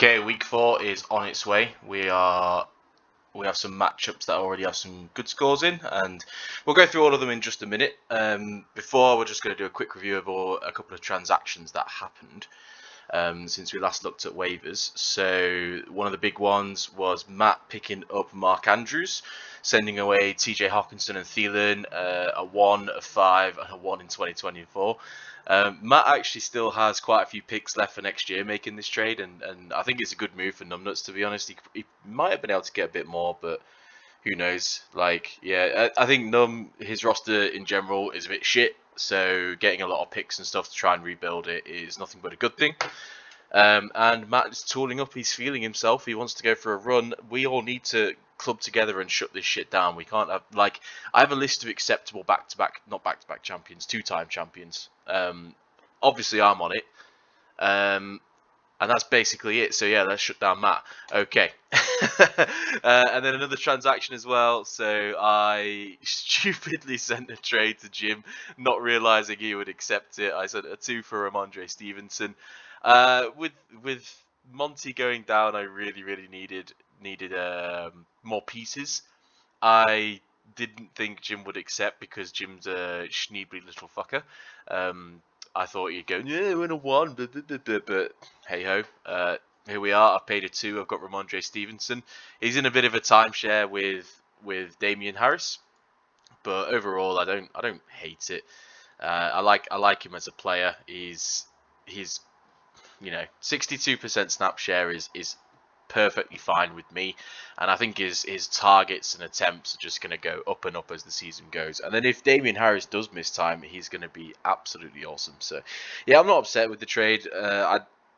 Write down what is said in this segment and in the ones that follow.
Okay, week 4 is on its way. We have some matchups that already have some good scores in, and we'll go through all of them in just a minute. Before, we're just going to do a quick review of a couple of transactions that happened since we last looked at waivers. So one of the big ones was Matt picking up Mark Andrews, sending away TJ Hawkinson and Thielen, a 1, a 5, and a 1 in 2024. Matt actually still has quite a few picks left for next year making this trade, and I think it's a good move for Numbnuts, to be honest. He might have been able to get a bit more, but who knows? Like, yeah, I think his roster in general is a bit shit, so getting a lot of picks and stuff to try and rebuild it is nothing but a good thing. And Matt is tooling up. He's feeling himself. He wants to go for a run. We all need to club together and shut this shit down. We can't have, like, I have a list of acceptable not back-to-back champions, 2-time champions. Obviously I'm on it. And that's basically it. So yeah, let's shut down Matt. Okay. And then another transaction as well. So I stupidly sent a trade to Jim, not realizing he would accept it. I sent a 2 for Ramondre Stevenson. With Monty going down, I really needed more pieces. I didn't think Jim would accept because Jim's a schneebly little fucker. I thought he'd go, yeah, we're in a 1, but hey ho. Here we are. I've paid a 2. I've got Ramondre Stevenson. He's in a bit of a timeshare with Damian Harris, but overall, I don't hate it. I like him as a player. He's 62% snap share is perfectly fine with me, and I think his targets and attempts are just going to go up and up as the season goes. And then if Damian Harris does miss time, he's going to be absolutely awesome. So yeah, I'm not upset with the trade.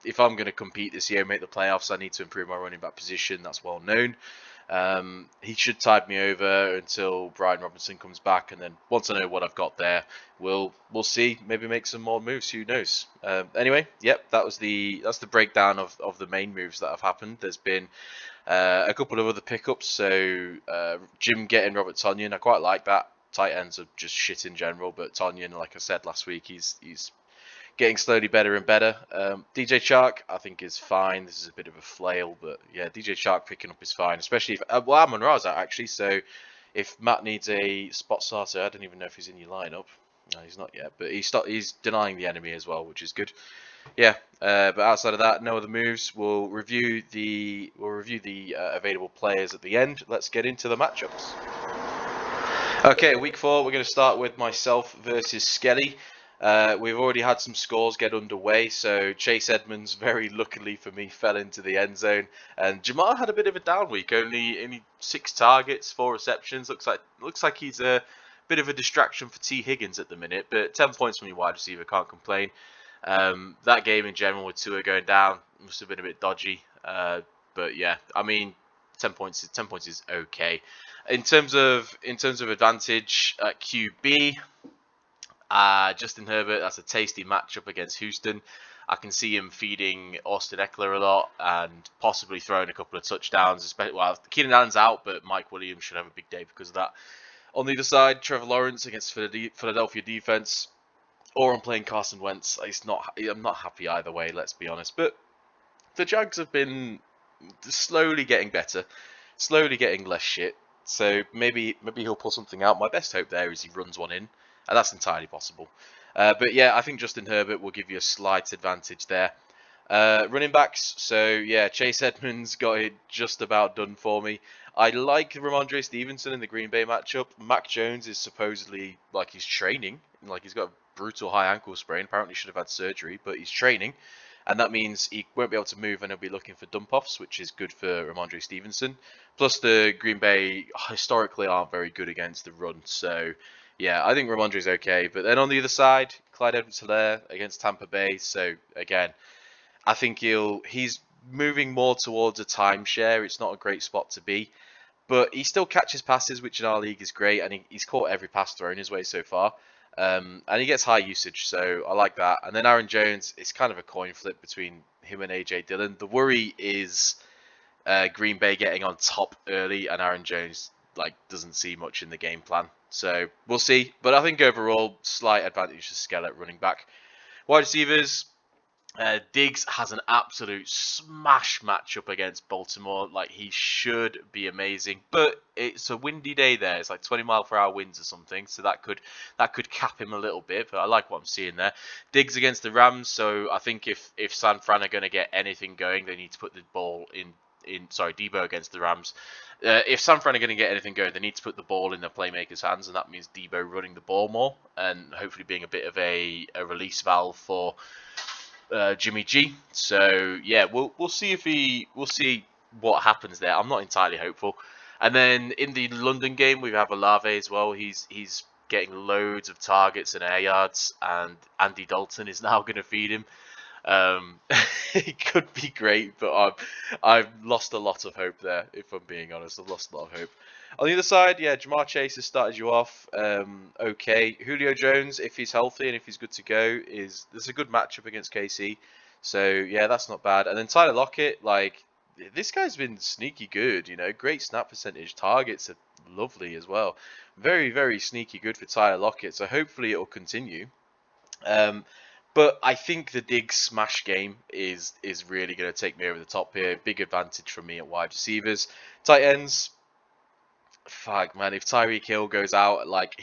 If I'm going to compete this year and make the playoffs, I need to improve my running back position. That's well known. He should tide me over until Brian Robinson comes back, and then once I know what I've got there, we'll see. Maybe make some more moves. Who knows? Anyway, yep, that's the breakdown of the main moves that have happened. There's been a couple of other pickups. So Jim getting Robert Tonyan, I quite like that. Tight ends are just shit in general, but Tonyan, like I said last week, he's getting slowly better and better. DJ Chark, I think, is fine. This is a bit of a flail, but yeah, DJ Chark picking up is fine, especially if Amon Ra's out actually. So if Matt needs a spot starter, I don't even know if he's in your lineup. No, he's not yet, but he's denying the enemy as well, which is good. Yeah, but outside of that, no other moves. We'll review the available players at the end. Let's get into the matchups. Okay, week 4, we're going to start with myself versus Skelly. We've already had some scores get underway, so Chase Edmonds, very luckily for me, fell into the end zone, and Jamar had a bit of a down week. Only 6 targets, 4 receptions. Looks like he's a bit of a distraction for T. Higgins at the minute, but 10 points from your wide receiver, can't complain. That game in general with Tua going down must have been a bit dodgy, but yeah, I mean, 10 points is okay. In terms of advantage at QB. Justin Herbert, that's a tasty matchup against Houston. I can see him feeding Austin Eckler a lot and possibly throwing a couple of touchdowns. Especially, well, Keenan Allen's out, but Mike Williams should have a big day because of that. On the other side, Trevor Lawrence against Philadelphia defense, or I'm playing Carson Wentz. I'm not happy either way, let's be honest. But the Jags have been slowly getting better, slowly getting less shit. So maybe he'll pull something out. My best hope there is he runs one in, and that's entirely possible. But yeah, I think Justin Herbert will give you a slight advantage there. Running backs, so yeah, Chase Edmonds got it just about done for me. I like Ramondre Stevenson in the Green Bay matchup. Mac Jones is supposedly, like, he's training, like he's got a brutal high ankle sprain. Apparently should have had surgery, but he's training. And that means he won't be able to move and he'll be looking for dump-offs, which is good for Ramondre Stevenson. Plus, the Green Bay historically aren't very good against the run. So, yeah, I think Ramondre's okay. But then on the other side, Clyde Edwards-Helaire against Tampa Bay. So, again, I think he's moving more towards a timeshare. It's not a great spot to be. But he still catches passes, which in our league is great. And he's caught every pass thrown his way so far. And he gets high usage, so I like that. And then Aaron Jones, it's kind of a coin flip between him and AJ Dillon. The worry is Green Bay getting on top early, and Aaron Jones doesn't see much in the game plan. So we'll see. But I think overall, slight advantage to Skellett running back. Wide receivers, Diggs has an absolute smash matchup against Baltimore. Like, he should be amazing, but it's a windy day there. It's like 20-mile-per-hour winds or something, so that could cap him a little bit. But I like what I'm seeing there. Diggs against the Rams. So I think if San Fran are going to get anything going, they need to put the ball in. Sorry, Debo against the Rams. If San Fran are going to get anything going, they need to put the ball in the playmakers' hands, and that means Debo running the ball more and hopefully being a bit of a release valve for Jimmy G. So yeah, we'll see we'll see what happens there. I'm not entirely hopeful. And then in the London game, we have Olave as well. He's getting loads of targets and air yards, and Andy Dalton is now going to feed him. Um, it could be great, but I've lost a lot of hope there. If I'm being honest, I've lost a lot of hope. On the other side, yeah, Jamar Chase has started you off. Okay, Julio Jones, if he's healthy and if he's good to go, there's a good matchup against KC. So yeah, that's not bad. And then Tyler Lockett, like, this guy's been sneaky good. Great snap percentage, targets are lovely as well. Very, very sneaky good for Tyler Lockett. So hopefully it will continue. Um, but I think the Diggs smash game is really going to take me over the top here. Big advantage for me at wide receivers. Tight ends, fuck man, if Tyreek Hill goes out, like,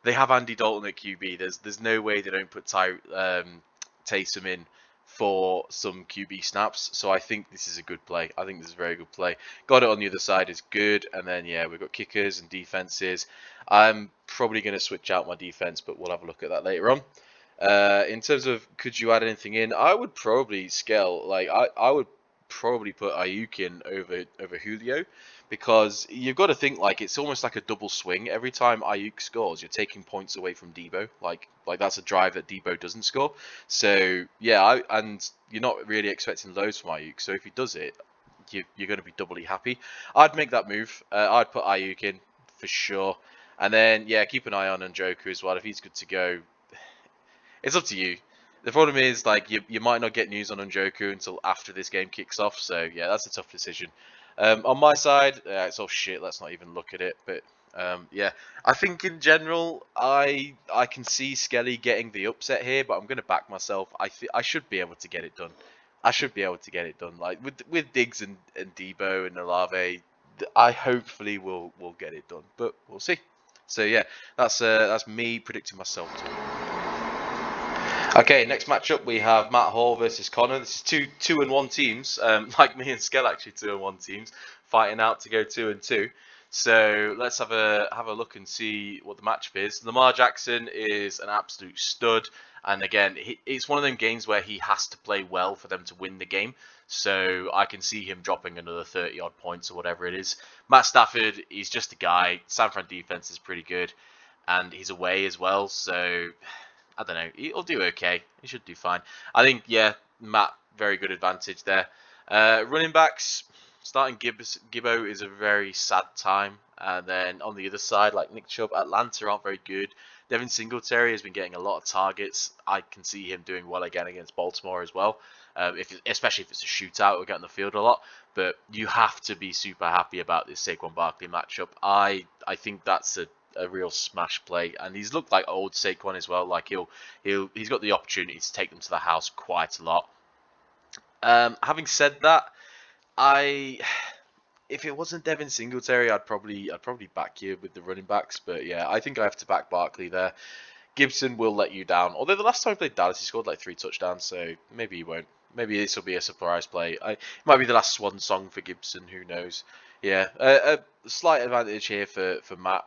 they have Andy Dalton at QB. There's no way they don't put Taysom in for some QB snaps. So I think this is a good play. I think this is a very good play. Got it on the other side is good, and then yeah, we've got kickers and defenses. I'm probably going to switch out my defense, but we'll have a look at that later on. In terms of could you add anything in, I would probably scale. Like, I would probably put Ayuk in over Julio, because you've got to think, like, it's almost like a double swing. Every time Ayuk scores, you're taking points away from Debo. Like that's a drive that Debo doesn't score. So yeah, and you're not really expecting loads from Ayuk. So if he does it, you're going to be doubly happy. I'd make that move. I'd put Ayuk in for sure. And then yeah, keep an eye on Njoku as well. If he's good to go, it's up to you. The problem is, like, you might not get news on Njoku until after this game kicks off. So yeah, that's a tough decision. On my side, it's all shit. Let's not even look at it. But yeah, I think in general, I can see Skelly getting the upset here, but I'm going to back myself. I should be able to get it done. I should be able to get it done. Like with Diggs and Debo and Olave, I hopefully will get it done. But we'll see. So yeah, that's me predicting myself too. Okay, next matchup we have Matt Hall versus Connor. This is two and one teams, like me and Skell, actually 2-1 teams, fighting out to go 2-2. So let's have a look and see what the matchup is. Lamar Jackson is an absolute stud, and again, it's one of them games where he has to play well for them to win the game. So I can see him dropping another 30 odd points or whatever it is. Matt Stafford, he's just a guy. San Fran defense is pretty good, and he's away as well. So I don't know. He'll do okay. He should do fine. I think, yeah, Matt, very good advantage there. Running backs, starting Gibbo is a very sad time. And then on the other side, like Nick Chubb, Atlanta aren't very good. Devin Singletary has been getting a lot of targets. I can see him doing well again against Baltimore as well. Especially if it's a shootout, we'll get on the field a lot. But you have to be super happy about this Saquon Barkley matchup. I think that's a real smash play, and he's looked like old Saquon as well. Like he's got the opportunity to take them to the house quite a lot. Having said that, if it wasn't Devin Singletary, I'd probably back you with the running backs. But yeah, I think I have to back Barkley there. Gibson will let you down. Although the last time he played Dallas, he scored like 3 touchdowns, so maybe he won't. Maybe this will be a surprise play. It might be the last swan song for Gibson. Who knows? Yeah, a slight advantage here for Matt.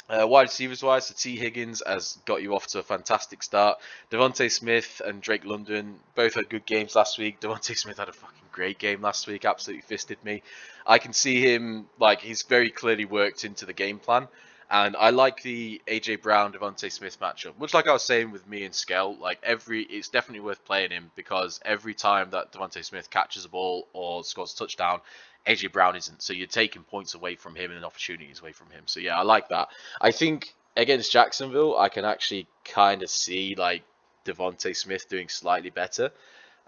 Wide receivers wise, so T. Higgins has got you off to a fantastic start. Devontae Smith and Drake London both had good games last week. Devontae Smith had a fucking great game last week, absolutely fisted me. I can see him, like, he's very clearly worked into the game plan. And I like the AJ Brown Devontae Smith matchup. Much like I was saying with me and Skell, like it's definitely worth playing him, because every time that Devontae Smith catches a ball or scores a touchdown, AJ Brown isn't. So you're taking points away from him and opportunities away from him. So yeah, I like that. I think against Jacksonville, I can actually kind of see like Devontae Smith doing slightly better.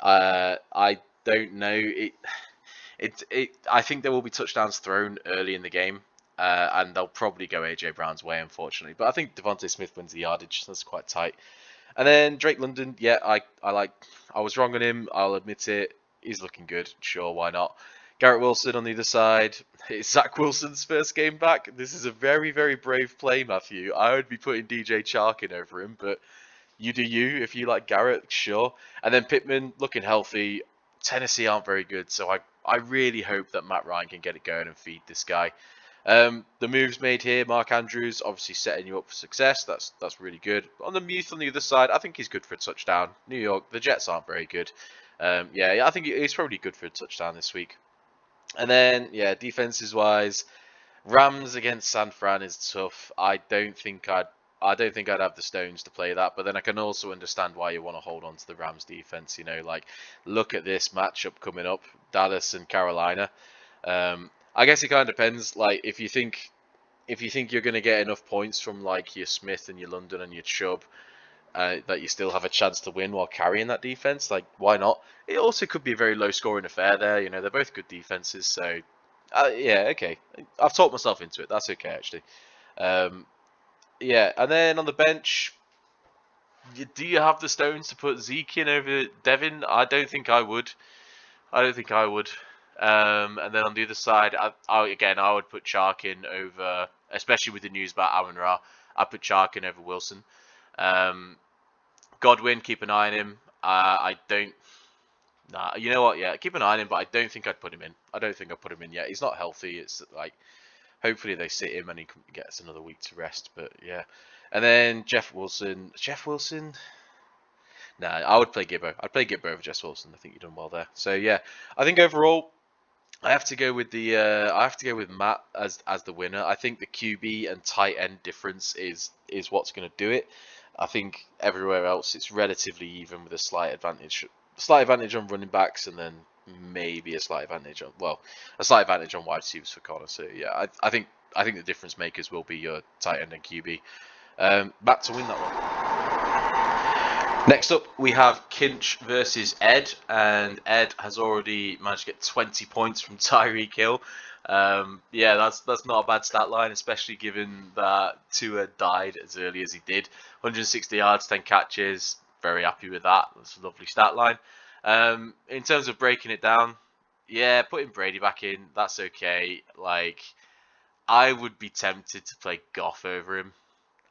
I don't know. I think there will be touchdowns thrown early in the game. And they'll probably go AJ Brown's way, unfortunately. But I think Devontae Smith wins the yardage. So that's quite tight. And then Drake London, yeah, I was wrong on him. I'll admit it. He's looking good. Sure, why not? Garrett Wilson on the other side. It's Zach Wilson's first game back. This is a very, very brave play, Matthew. I would be putting DJ Chark in over him, but you do you. If you like Garrett, sure. And then Pittman looking healthy. Tennessee aren't very good, so I really hope that Matt Ryan can get it going and feed this guy. The moves made here, Mark Andrews obviously setting you up for success. That's really good. On the Muth on the other side, I think he's good for a touchdown. New York, the Jets aren't very good. Yeah, I think he's probably good for a touchdown this week. And then, yeah, defenses wise, Rams against San Fran is tough. I don't think I'd have the stones to play that, but then I can also understand why you want to hold on to the Rams defense. You know, like look at this matchup coming up, Dallas and Carolina. I guess it kind of depends. Like if you think you're going to get enough points from like your Smith and your London and your Chubb, that you still have a chance to win while carrying that defense, like why not? It also could be a very low scoring affair there. You know, they're both good defenses, so yeah, okay. I've talked myself into it. That's okay actually. Um, yeah, and then on the bench, do you have the stones to put Zeke in over Devin? I don't think I would. I don't think I would. And then on the other side, I would put Chark in over, especially with the news about Amon Ra. I'd put Chark in over Wilson. Um, Godwin, keep an eye on him. I don't. Nah, you know what? Yeah, keep an eye on him, but I don't think I'd put him in. I don't think I'd put him in yet. He's not healthy. It's like hopefully they sit him and he gets another week to rest. But yeah, and then Jeff Wilson. Jeff Wilson. Nah, I would play Gibbo. I'd play Gibbo over Jeff Wilson. I think you've done well there. So yeah, I think overall I have to go with Matt as the winner. I think the QB and tight end difference is what's going to do it. I think everywhere else it's relatively even with a slight advantage on running backs, and then maybe a slight advantage on wide receivers for Connor. So yeah, I think the difference makers will be your tight end and QB. Matt to win that one. Next up, we have Kinch versus Ed, and Ed has already managed to get 20 points from Tyreek Hill. Yeah, that's not a bad stat line, especially given that Tua died as early as he did. 160 yards, 10 catches. Very happy with that. That's a lovely stat line. In terms of breaking it down, yeah, putting Brady back in, that's okay. Like, I would be tempted to play Goff over him.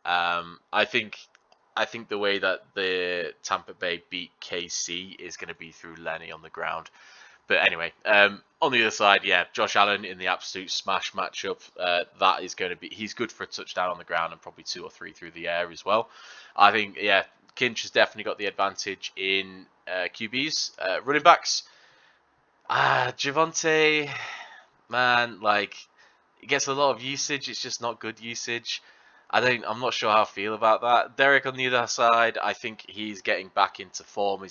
I think the way that the Tampa Bay beat KC is going to be through Lenny on the ground. But anyway, on the other side, yeah, Josh Allen in the absolute smash matchup. That is going to be, he's good for a touchdown on the ground and probably 2 or 3 through the air as well. I think, yeah, Kinch has definitely got the advantage in QBs. Running backs, Javonte, man, like, he gets a lot of usage. It's just not good usage. I'm not sure how I feel about that. Derek on the other side, I think he's getting back into form.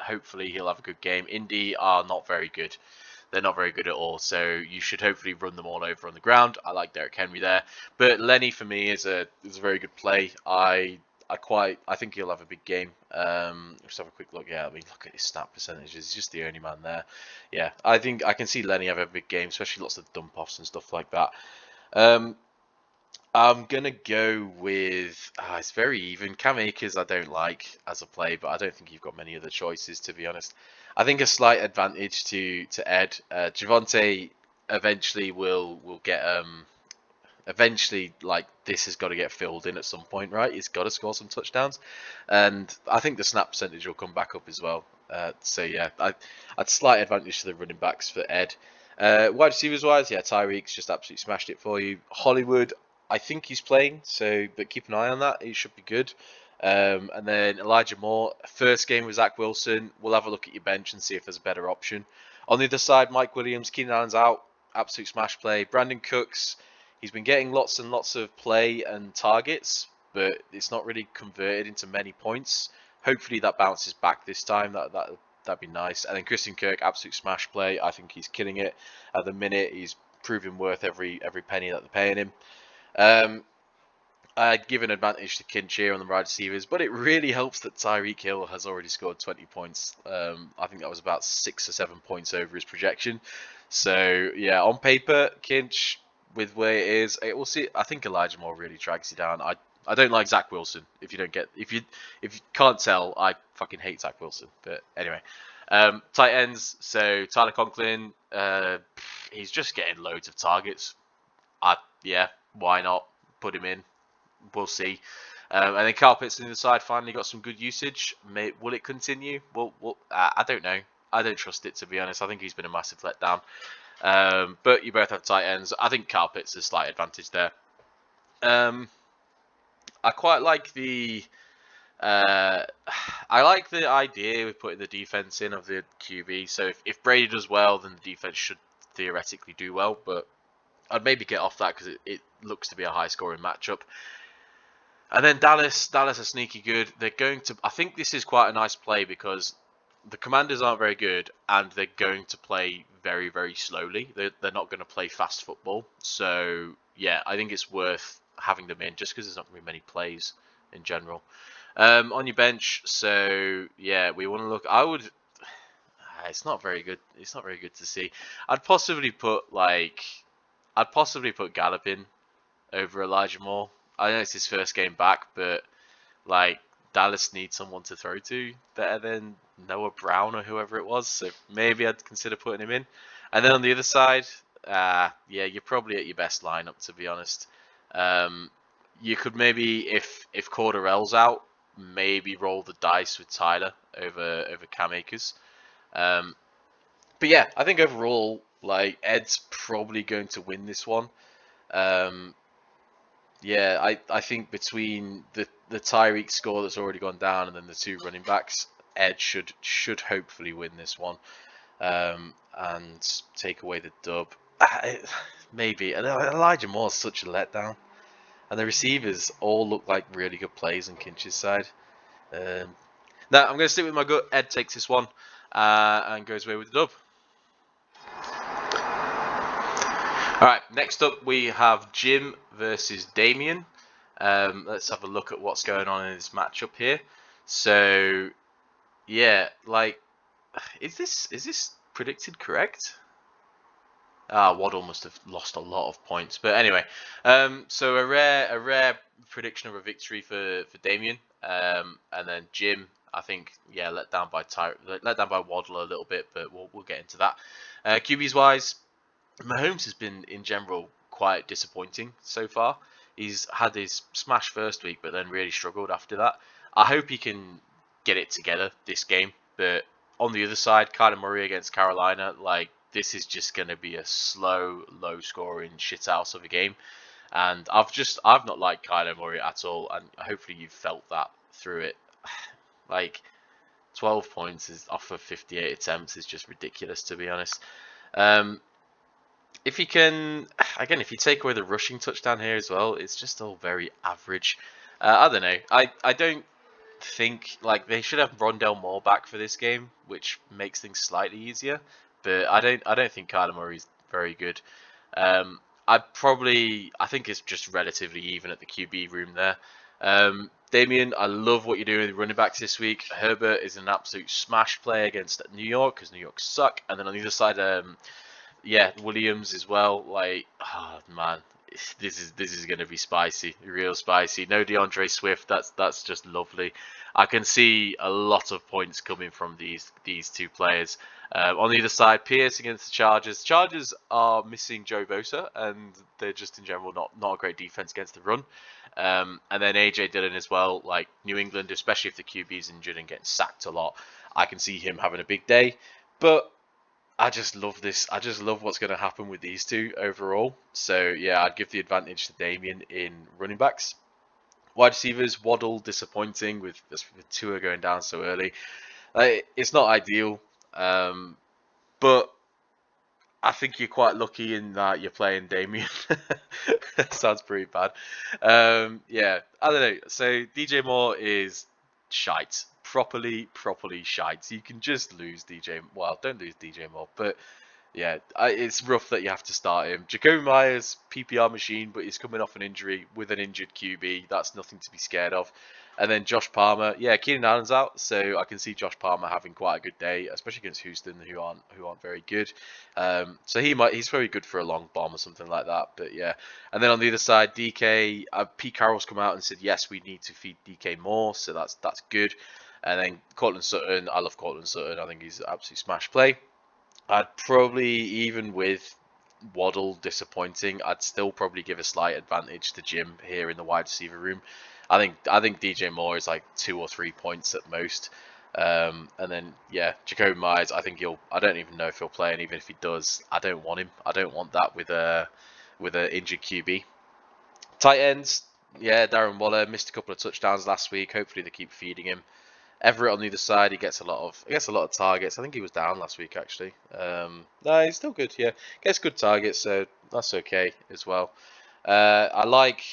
Hopefully he'll have a good game. Indy are not very good. They're not very good at all. So you should hopefully run them all over on the ground. I like Derek Henry there, but Lenny for me is a very good play. I think he'll have a big game. Let's have a quick look. Yeah, I mean, look at his snap percentages. He's just the only man there. Yeah, I think I can see Lenny have a big game, especially lots of dump offs and stuff like that. I'm gonna go with. It's very even. Cam Akers I don't like as a play, but I don't think you've got many other choices to be honest. I think a slight advantage to Ed. Javonte eventually will get eventually, like, this has got to get filled in at some point, right? He's got to score some touchdowns, and I think the snap percentage will come back up as well. So yeah, I'd slight advantage to the running backs for Ed. Wide receivers wise, yeah, Tyreek's just absolutely smashed it for you. Hollywood, I think he's playing, so but keep an eye on that. He should be good. And then Elijah Moore, first game with Zach Wilson. We'll have a look at your bench and see if there's a better option. On the other side, Mike Williams, Keenan Allen's out, absolute smash play. Brandon Cooks, he's been getting lots and lots of play and targets, but it's not really converted into many points. Hopefully that bounces back this time. That'd be nice. And then Christian Kirk, absolute smash play. I think he's killing it at the minute. He's proving worth every penny that they're paying him. I'd give an advantage to Kinch here on the wide receivers, but it really helps that Tyreek Hill has already scored 20 points. I think that was about 6 or 7 points over his projection. So yeah, on paper, Kinch with where it is, we'll see. I think Elijah Moore really drags you down. I don't like Zach Wilson. If you can't tell, I fucking hate Zach Wilson. But anyway, tight ends. So Tyler Conklin, he's just getting loads of targets. Yeah, why not put him in? We'll see. And then Kyle Pitts on the other side finally got some good usage. Will it continue? Well, I don't know. I don't trust it, to be honest. I think he's been a massive letdown. But you both have tight ends. I think Kyle Pitts has a slight advantage there. I quite like the I like the idea with putting the defense in of the QB. So if Brady does well, then the defense should theoretically do well. But I'd maybe get off that because it looks to be a high-scoring matchup. And then Dallas are sneaky good. They're going to. I think this is quite a nice play because the Commanders aren't very good, and they're going to play very, very slowly. They're not going to play fast football. So yeah, I think it's worth having them in just because there's not going to be many plays in general. On your bench, so yeah, we want to look. I would. It's not very good. It's not very good to see. I'd possibly put Gallup in over Elijah Moore. I know it's his first game back, but like Dallas needs someone to throw to better than Noah Brown or whoever it was. So maybe I'd consider putting him in. And then on the other side, yeah, you're probably at your best lineup, to be honest. You could maybe, if Cordarrelle's out, maybe roll the dice with Tyler over Cam Akers. But yeah, I think overall, like Ed's probably going to win this one. Yeah, I think between the Tyreek score that's already gone down and then the two running backs, Ed should hopefully win this one, and take away the dub. Maybe. And Elijah Moore's such a letdown, and the receivers all look like really good plays on Kinch's side. Now I'm going to stick with my gut. Ed takes this one and goes away with the dub. Alright, next up we have Jim versus Damien. Let's have a look at what's going on in this matchup here. So, yeah, like, is this predicted correct? Waddle must have lost a lot of points, but anyway, so a rare prediction of a victory for Damien, and then Jim, I think, yeah, let down by Waddle a little bit, but we'll get into that. QBs wise, Mahomes has been in general quite disappointing so far. He's had his smash first week, but then really struggled after that. I hope he can get it together this game, but on the other side, Kyler Murray against Carolina, like, this is just going to be a slow, low-scoring shithouse of a game. And I've not liked Kyler Murray at all, and hopefully you've felt that through it. Like, 12 points is off of 58 attempts is just ridiculous, to be honest. If you can, again, if you take away the rushing touchdown here as well, it's just all very average. I don't know. I don't think, like, they should have Rondell Moore back for this game, which makes things slightly easier. But I don't think Kyler Murray's very good. I think it's just relatively even at the QB room there. Damien, I love what you're doing with running backs this week. Herbert is an absolute smash play against New York because New York suck. And then on the other side, yeah, Williams as well. Like, oh man, this is going to be spicy, real spicy. No DeAndre Swift. That's just lovely. I can see a lot of points coming from these two players. On the other side, Pierce against the Chargers. Chargers are missing Joe Bosa, and they're just in general not a great defense against the run. And then AJ Dillon as well. Like New England, especially if the QB's injured and getting sacked a lot, I can see him having a big day. But I just love this. I just love what's going to happen with these two overall. So yeah, I'd give the advantage to Damien in running backs. Wide receivers, Waddle disappointing with Tua going down so early. It's not ideal, but I think you're quite lucky in that you're playing Damien. Sounds pretty bad. Yeah, I don't know. So DJ Moore is shite. Properly shite. You can just lose DJ. Well, don't lose DJ Moore, but Yeah, it's rough that you have to start him. Jacoby Myers, PPR machine, but he's coming off an injury with an injured QB. That's nothing to be scared of. And then Josh Palmer, yeah, Keenan Allen's out, so I can see Josh Palmer having quite a good day, especially against Houston, who aren't very good. So he's very good for a long bomb or something like that. But yeah, and then on the other side, DK, Pete Carroll's come out and said yes, we need to feed DK more, so that's good. And then Cortland Sutton, I love Cortland Sutton. I think he's an absolute smash play. I'd probably, even with Waddle disappointing, I'd still probably give a slight advantage to Jim here in the wide receiver room. I think DJ Moore is like 2 or 3 points at most. And then yeah, Jacoby Myers, I don't even know if he'll play, and even if he does, I don't want him. I don't want that with a injured QB. Tight ends, yeah, Darren Waller missed a couple of touchdowns last week. Hopefully they keep feeding him. Everett on the other side, he gets a lot of targets. I think he was down last week actually. No, he's still good. Yeah, gets good targets, so that's okay as well. I like.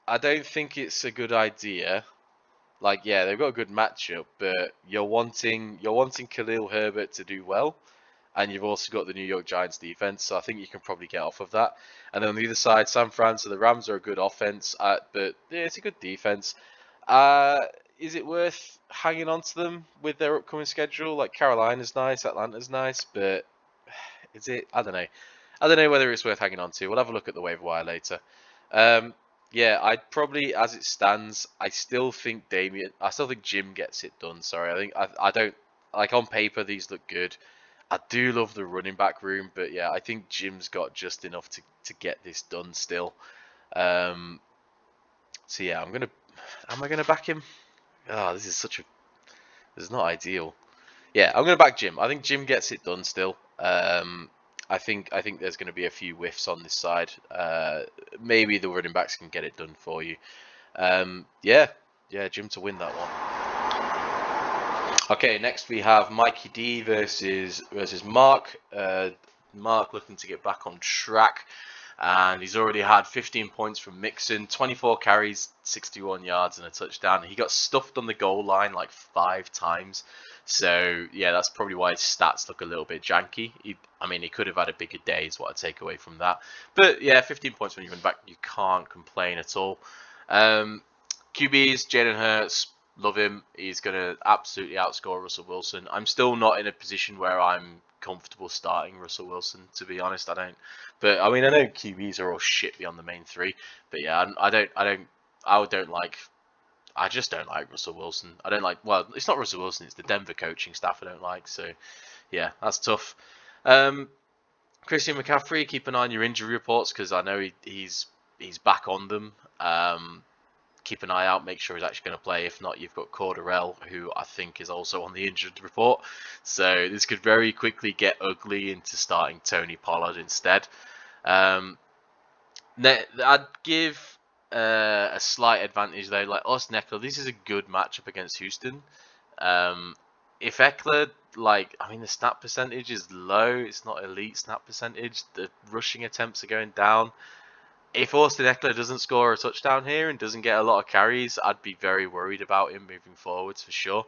I don't think it's a good idea. Like, yeah, they've got a good matchup, but you're wanting Khalil Herbert to do well, and you've also got the New York Giants defense, so I think you can probably get off of that. And then on the other side, San Fran, so the Rams are a good offense, but yeah, it's a good defense. Uh, is it worth hanging on to them with their upcoming schedule? Like Carolina's nice, Atlanta's nice, but is it? I don't know. I don't know whether it's worth hanging on to. We'll have a look at the waiver wire later. Um, yeah, I'd probably, as it stands, I still think Jim gets it done. Sorry, I don't like on paper these look good. I do love the running back room, but yeah, I think Jim's got just enough to get this done still. Um, so yeah, am I gonna back him? Oh, this is not ideal. Yeah, I'm gonna back Jim. I think Jim gets it done still. I think there's going to be a few whiffs on this side. Maybe the running backs can get it done for you. Yeah, Jim to win that one. Okay, next we have Mikey D versus Mark. Mark looking to get back on track, and he's already had 15 points from Mixon, 24 carries, 61 yards, and a touchdown. He got stuffed on the goal line like 5 times. So yeah, that's probably why his stats look a little bit janky. He could have had a bigger day, is what I take away from that. But yeah, 15 points when you run back, you can't complain at all. QBs, Jalen Hurts, love him. He's going to absolutely outscore Russell Wilson. I'm still not in a position where I'm comfortable starting Russell Wilson, to be honest. I don't. But I know QBs are all shit beyond the main three. But yeah, I just don't like Russell Wilson. I don't like. Well, it's not Russell Wilson. It's the Denver coaching staff I don't like. So yeah, that's tough. Christian McCaffrey, keep an eye on your injury reports because I know he's back on them. Keep an eye out, make sure he's actually going to play. If not, you've got Cordarrelle, who I think is also on the injured report. So this could very quickly get ugly into starting Tony Pollard instead. I'd give a slight advantage though. Like Austin Eckler, this is a good matchup against Houston. If Eckler, the snap percentage is low. It's not elite snap percentage. The rushing attempts are going down. If Austin Eckler doesn't score a touchdown here and doesn't get a lot of carries, I'd be very worried about him moving forwards for sure.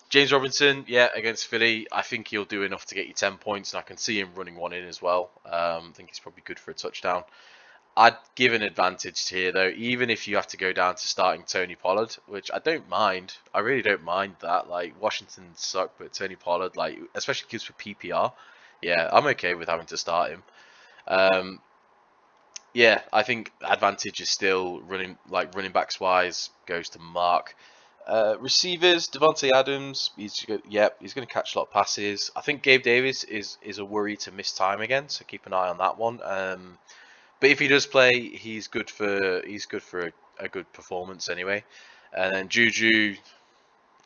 James Robinson, yeah, against Philly, I think he'll do enough to get you 10 points, and I can see him running one in as well. I think he's probably good for a touchdown. I'd give an advantage here, though, even if you have to go down to starting Tony Pollard, which I don't mind. I really don't mind that. Like, Washington suck, but Tony Pollard, especially kids for PPR, yeah, I'm okay with having to start him. Yeah, I think advantage is still running backs wise goes to Mark. Receivers, Devontae Adams, he's going to catch a lot of passes. I think Gabe Davis is a worry to miss time again, so keep an eye on that one. But if he does play, he's good for a good performance anyway. And then Juju,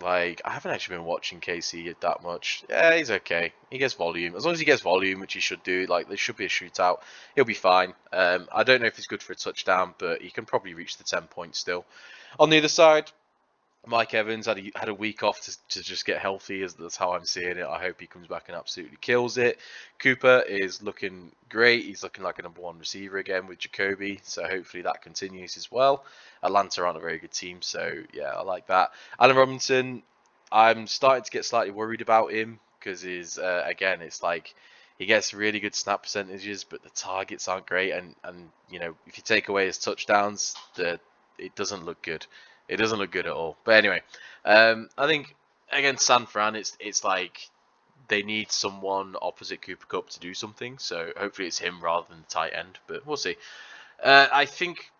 I haven't actually been watching KC that much. Yeah, he's okay. He gets volume. As long as he gets volume, which he should do, there should be a shootout, he'll be fine. I don't know if he's good for a touchdown, but he can probably reach the 10 points still. On the other side, Mike Evans had a week off to just get healthy. That's how I'm seeing it. I hope he comes back and absolutely kills it. Cooper is looking great. He's looking like a #1 receiver again with Jacoby. So hopefully that continues as well. Atlanta aren't a very good team, so yeah, I like that. Allen Robinson, I'm starting to get slightly worried about him because again, it's like He gets really good snap percentages, but the targets aren't great. And if you take away his touchdowns, it doesn't look good. It doesn't look good at all. But anyway, I think against San Fran, it's like they need someone opposite Cooper Kupp to do something. So hopefully it's him rather than the tight end. But we'll see. I think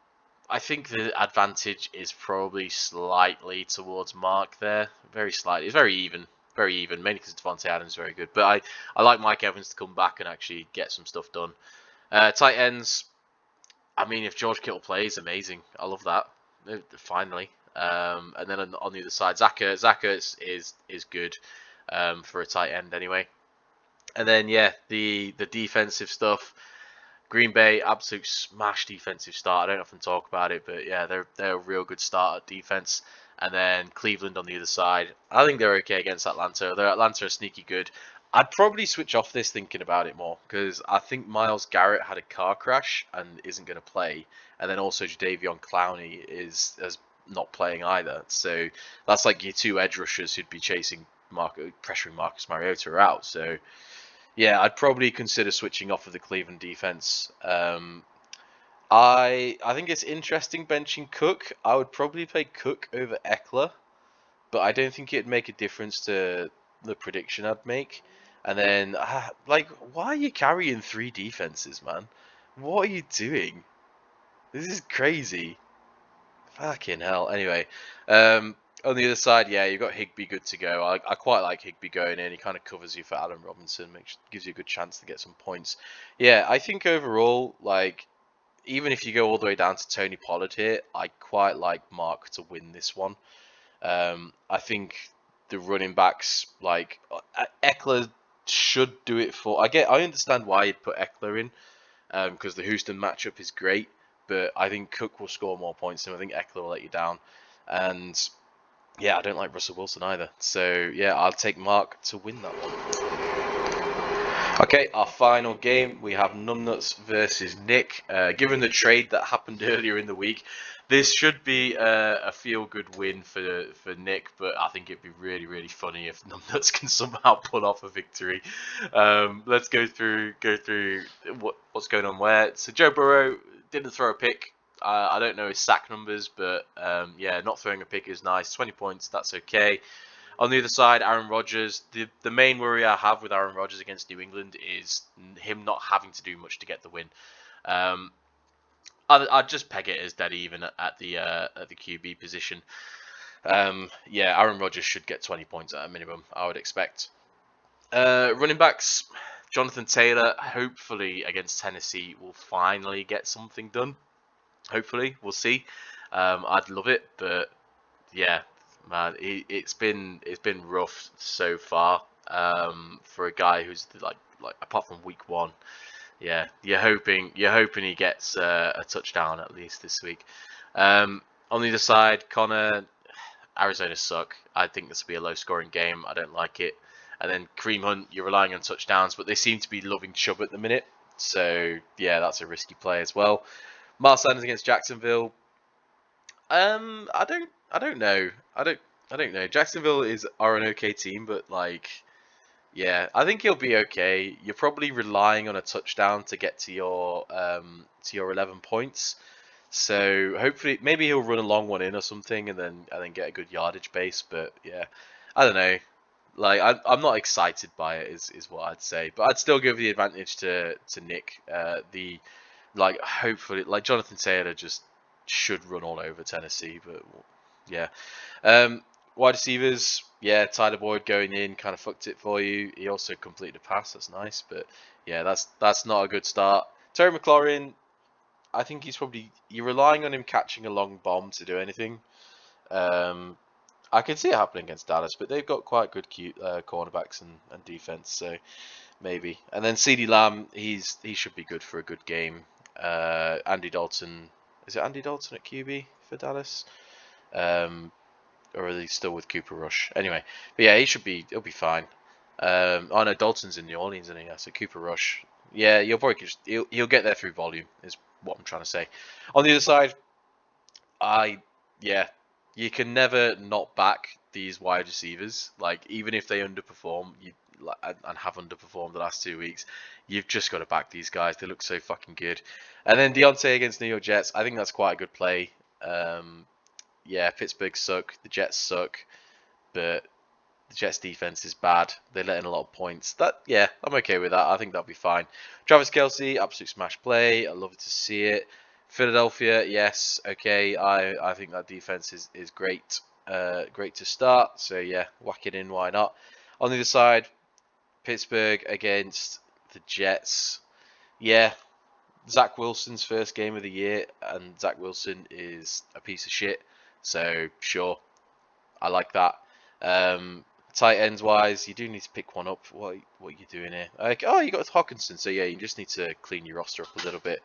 the advantage is probably slightly towards Mark there. Very slightly. It's very even. Very even, mainly because Devontae Adams is very good. But I like Mike Evans to come back and actually get some stuff done. Tight ends, I mean, if George Kittle plays, amazing. I love that. Finally. And then on the other side, Zaka is good for a tight end anyway. And then, yeah, the defensive stuff. Green Bay, absolute smash defensive start. I don't often talk about it, but yeah, they're a real good start at defense. And then Cleveland on the other side. I think they're okay against Atlanta. Atlanta are sneaky good. I'd probably switch off this thinking about it more because I think Myles Garrett had a car crash and isn't going to play. And then also Jadeveon Clowney is not playing either. So that's like your two edge rushers who'd be pressuring Marcus Mariota are out. So yeah, I'd probably consider switching off of the Cleveland defense. I think it's interesting benching Cook. I would probably play Cook over Eckler, but I don't think it'd make a difference to the prediction I'd make. And then, why are you carrying three defenses, man? What are you doing? This is crazy. Fucking hell. Anyway, on the other side, yeah, you've got Higbee good to go. I quite like Higbee going in. He kind of covers you for Allen Robinson, gives you a good chance to get some points. Yeah, I think overall, even if you go all the way down to Tony Pollard here, I quite like Mark to win this one. I think the running backs, Eckler should do it for. I understand why you'd put Eckler in, because the Houston matchup is great, but I think Cook will score more points than I think Eckler will let you down. And yeah, I don't like Russell Wilson either. So yeah, I'll take Mark to win that one. Okay, our final game, we have Numbnuts versus Nick. Given the trade that happened earlier in the week, this should be a feel-good win for Nick, but I think it'd be really, really funny if Numbnuts can somehow pull off a victory. Let's go through what's going on where. So Joe Burrow didn't throw a pick. I don't know his sack numbers, but yeah, not throwing a pick is nice. 20 points, that's okay. On the other side, Aaron Rodgers, the main worry I have with Aaron Rodgers against New England is him not having to do much to get the win. I'd just peg it as dead even at the QB position. Yeah, Aaron Rodgers should get 20 points at a minimum, I would expect. Running backs, Jonathan Taylor, hopefully against Tennessee, will finally get something done. Hopefully, we'll see. I'd love it, but yeah, man, it's been rough so far for a guy who's like apart from week one. Yeah, you're hoping he gets a touchdown at least this week. On the other side, Connor, Arizona suck. I think this will be a low-scoring game. I don't like it. And then Kareem Hunt, you're relying on touchdowns, but they seem to be loving Chubb at the minute. So yeah, that's a risky play as well. Miles Sanders against Jacksonville. I don't know. I don't know. Jacksonville are an okay team, but yeah, I think he'll be okay. You're probably relying on a touchdown to get to your 11 points. So hopefully, maybe he'll run a long one in or something, and then get a good yardage base. But yeah, I don't know. I'm not excited by it, is what I'd say. But I'd still give the advantage to Nick. Hopefully, Jonathan Taylor just should run all over Tennessee. But yeah. Wide receivers, yeah, Tyler Boyd going in kind of fucked it for you. He also completed a pass, that's nice, but yeah, that's not a good start. Terry McLaurin, I think you're relying on him catching a long bomb to do anything. I can see it happening against Dallas, but they've got quite good cornerbacks and defense, so maybe. And then CeeDee Lamb, he should be good for a good game. Andy Dalton, is it Andy Dalton at QB for Dallas? Or are they still with Cooper Rush? Anyway, but yeah, he'll be fine. Oh no, Dalton's in New Orleans, isn't he? Yeah, so Cooper Rush. Yeah, you'll probably he'll get there through volume, is what I'm trying to say. On the other side, yeah, you can never not back these wide receivers. Even if they underperform, and have underperformed the last 2 weeks, you've just got to back these guys. They look so fucking good. And then Deontay against New York Jets, I think that's quite a good play. Yeah, Pittsburgh suck, the Jets suck, but the Jets defense is bad. They let in a lot of points. Yeah, I'm okay with that. I think that'll be fine. Travis Kelce, absolute smash play. I love to see it. Philadelphia, yes, okay. I think that defense is great. Great to start. So yeah, whack it in. Why not? On the other side, Pittsburgh against the Jets. Yeah, Zach Wilson's first game of the year, and Zach Wilson is a piece of shit. So sure, I like that. Tight ends wise, you do need to pick one up. What are you doing here? Like, oh, you got Hawkinson, so yeah, you just need to clean your roster up a little bit.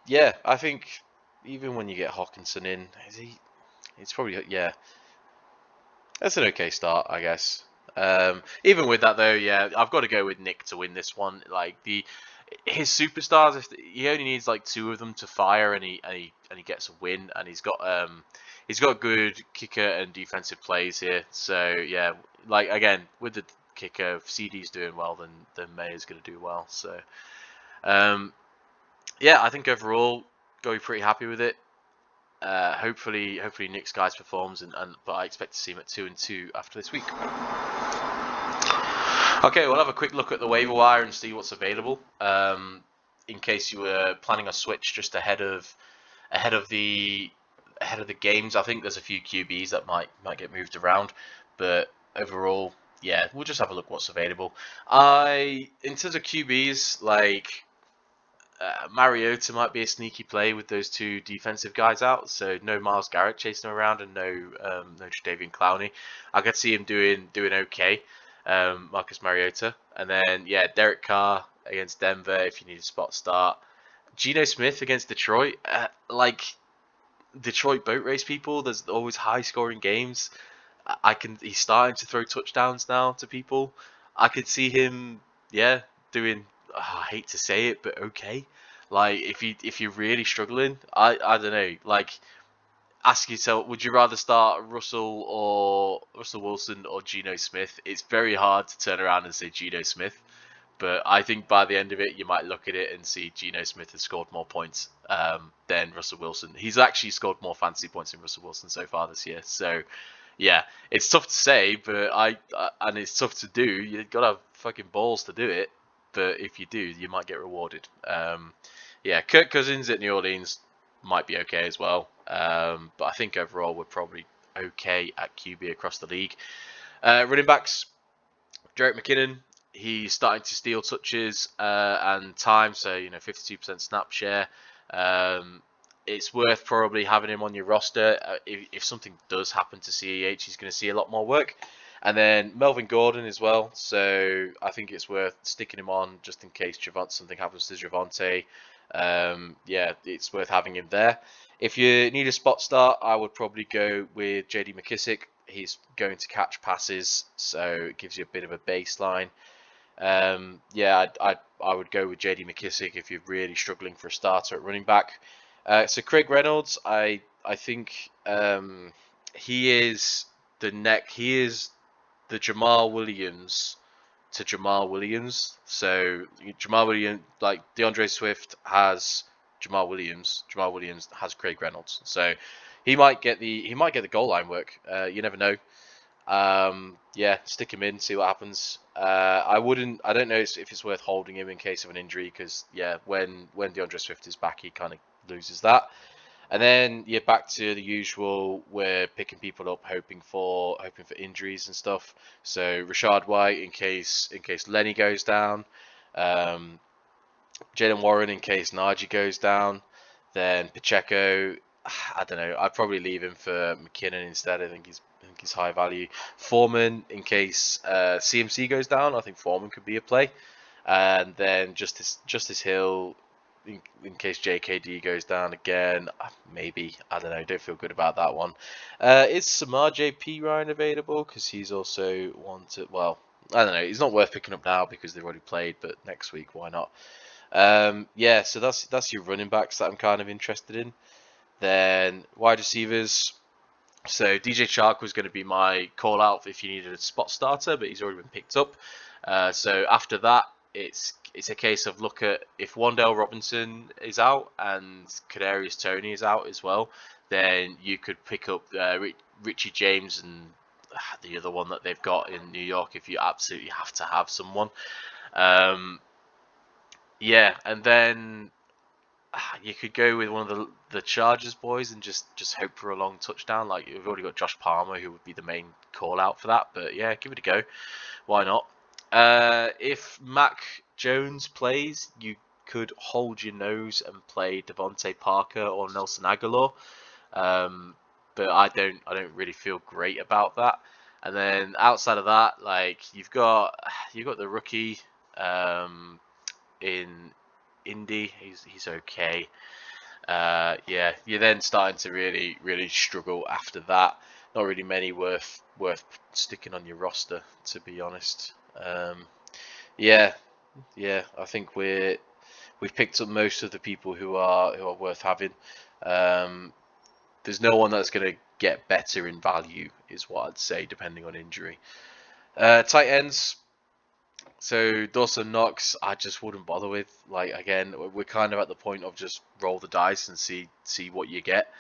Yeah, I think even when you get Hawkinson in, it's probably, yeah, that's an okay start, I guess. Even with that though, yeah, I've got to go with Nick to win this one. Like his superstars, he only needs like 2 of them to fire, and he gets a win, and he's got good kicker and defensive plays here. So yeah, like again with the kicker, if CD's doing well, then Mayer's going to do well. So yeah, I think overall, going to be pretty happy with it. Hopefully Nick's guys performs, but I expect to see him at 2-2 after this week. Okay, we'll have a quick look at the waiver wire and see what's available. In case you were planning a switch just ahead of the games, I think there's a few QBs that might get moved around, but overall, yeah, we'll just have a look what's available. In terms of QBs, like Mariota might be a sneaky play with those 2 defensive guys out. So no Myles Garrett chasing him around, and no Jadeveon Clowney. I could see him doing okay. Marcus Mariota, and then yeah, Derek Carr against Denver if you need a spot start. Geno Smith against Detroit. Like Detroit boat race people, there's always high scoring games. He's starting to throw touchdowns now to people. I could see him, yeah, doing. I hate to say it, but okay. Like if you're really struggling, I don't know. Like ask yourself, would you rather start Russell Wilson or Geno Smith? It's very hard to turn around and say Geno Smith. But I think by the end of it, you might look at it and see Geno Smith has scored more points than Russell Wilson. He's actually scored more fantasy points than Russell Wilson so far this year. So, yeah, it's tough to say, but and it's tough to do. You've got to have fucking balls to do it. But if you do, you might get rewarded. Yeah, Kirk Cousins at New Orleans might be okay as well. But I think overall we're probably okay at QB across the league. Running backs, Jerick McKinnon. He's starting to steal touches and time, so 52% snap share. It's worth probably having him on your roster. If something does happen to CEH, he's going to see a lot more work. And then Melvin Gordon as well. So I think it's worth sticking him on just in case something happens to Javonte. Yeah, it's worth having him there. If you need a spot start, I would probably go with JD McKissic. He's going to catch passes, so it gives you a bit of a baseline. Yeah, I would go with JD McKissic if you're really struggling for a starter at running back. So Craig Reynolds, I think he is the Jamal Williams to Jamal Williams. So Jamal Williams, like DeAndre Swift has Jamal Williams. Jamal Williams has Craig Reynolds. So he might get the goal line work. You never know. Yeah, stick him in, see what happens. I don't know if it's worth holding him in case of an injury, because yeah, when DeAndre Swift is back, he kind of loses that. And then you're back to the usual. We're picking people up, hoping for injuries and stuff. So Rashad White in case Lenny goes down. Jalen Warren in case Najee goes down. Then Pacheco. I don't know. I'd probably leave him for McKinnon instead. I think he's high value. Foreman in case CMC goes down. I think Foreman could be a play. And then Justice Hill in case JKD goes down again. Maybe. I don't know. Don't feel good about that one. Is Samar JP Ryan available? Because he's also wanted. Well, I don't know. He's not worth picking up now because they've already played. But next week, why not? Yeah. So that's your running backs that I'm kind of interested in. Then wide receivers. So DJ Chark was going to be my call out if you needed a spot starter, but he's already been picked up. So after that, it's a case of look at if Wandale Robinson is out and Kadarius Toney is out as well, then you could pick up Richie James and the other one that they've got in New York if you absolutely have to have someone. Yeah, and then you could go with one of the Chargers boys and just hope for a long touchdown. Like you've already got Josh Palmer, who would be the main call out for that. But yeah, give it a go. Why not? If Mac Jones plays, you could hold your nose and play Devontae Parker or Nelson Aguilar. But I don't really feel great about that. And then outside of that, like you've got the rookie in Indy. He's okay. Yeah, you're then starting to really struggle after that. Not really many worth sticking on your roster, to be honest. Yeah, yeah. I think we've picked up most of the people who are worth having. Um, there's no one that's going to get better in value, is what I'd say, depending on injury. Tight ends. So Dawson Knox, I just wouldn't bother with. Like again, we're kind of at the point of just roll the dice and see what you get.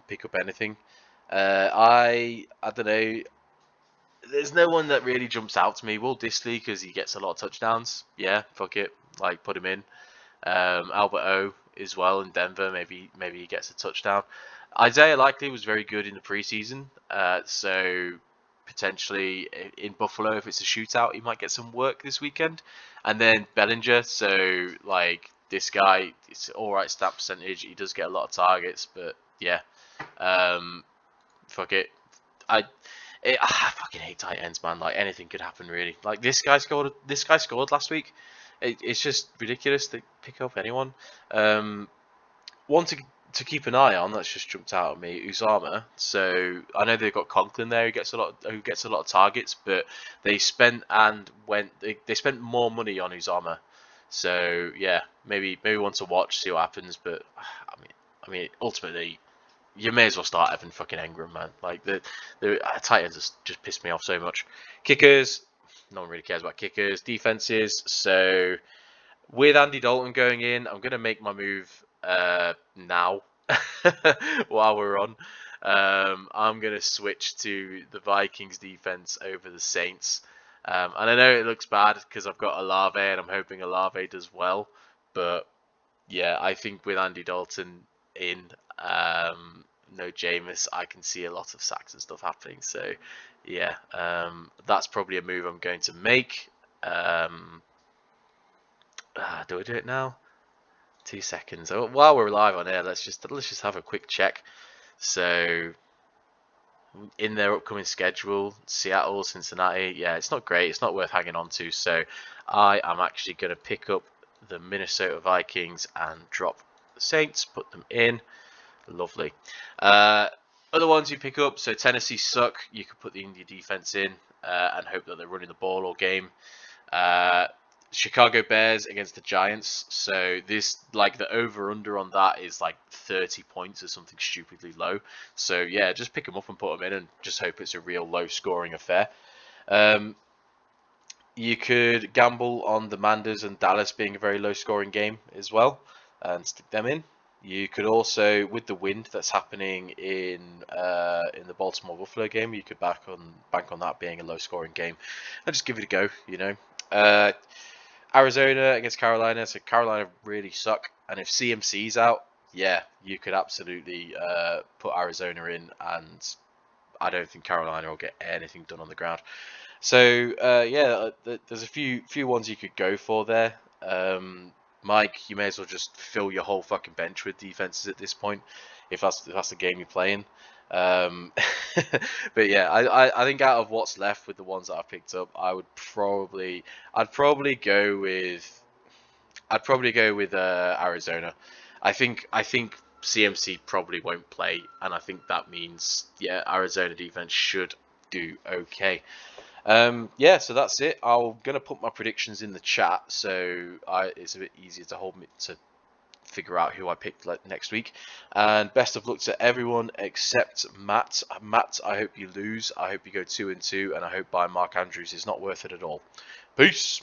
Pick up anything. I don't know. There's no one that really jumps out to me. Will Disley because he gets a lot of touchdowns. Yeah, fuck it. Like put him in. Albert O as well in Denver. Maybe he gets a touchdown. Isaiah Likely was very good in the preseason. So potentially in Buffalo, if it's a shootout, he might get some work this weekend. And then Bellinger. So like this guy, it's all right snap percentage. He does get a lot of targets, but yeah, fuck it. I fucking hate tight ends, man. Like anything could happen, really. Like this guy scored. This guy scored last week. It's just ridiculous to pick up anyone. Um, One to keep an eye on that's just jumped out at me, Usama. So I know they've got Conklin there who gets a lot of targets, but they spent and went they spent more money on Usama. So yeah, maybe one to watch, see what happens. But I mean ultimately you may as well start Evan fucking Engram, man. Like the tight ends just pissed me off so much. Kickers, no one really cares about kickers. Defenses, so with Andy Dalton going in, I'm gonna make my move now while we're on. I'm gonna switch to the Vikings defense over the Saints. And I know it looks bad because I've got Olave and I'm hoping Olave does well, but yeah, I think with Andy Dalton in, no Jameis, I can see a lot of sacks and stuff happening. So yeah, that's probably a move I'm going to make. Do I do it now? 2 seconds. While we're live on air, let's just have a quick check. So in their upcoming schedule, Seattle, Cincinnati, yeah, it's not great. It's not worth hanging on to. So I am actually going to pick up the Minnesota Vikings and drop the Saints, put them in. Lovely. Other ones you pick up, so Tennessee suck. You could put the India defense in and hope that they're running the ball all game. Chicago Bears against the Giants. So this, like the over/under on that is like 30 points or something stupidly low. So yeah, just pick them up and put them in and just hope it's a real low-scoring affair. You could gamble on the Manders and Dallas being a very low-scoring game as well and stick them in. You could also, with the wind that's happening in the Baltimore Buffalo game, you could bank on that being a low-scoring game and just give it a go. You know. Arizona against Carolina, so Carolina really suck. And if CMC's out, yeah, you could absolutely put Arizona in, and I don't think Carolina will get anything done on the ground. So yeah, there's a few ones you could go for there. Mike, you may as well just fill your whole fucking bench with defenses at this point, if that's the game you're playing. But yeah, I think out of what's left with the ones that I've picked up, I'd probably go with Arizona. I think CMC probably won't play, and I think that means yeah, Arizona defense should do okay. Yeah, so that's it. I'm gonna put my predictions in the chat, so it's a bit easier to figure out who I picked next week. And best of luck to everyone except Matt. Matt, I hope you lose. I hope you go 2-2, and I hope buying Mark Andrews is not worth it at all. Peace.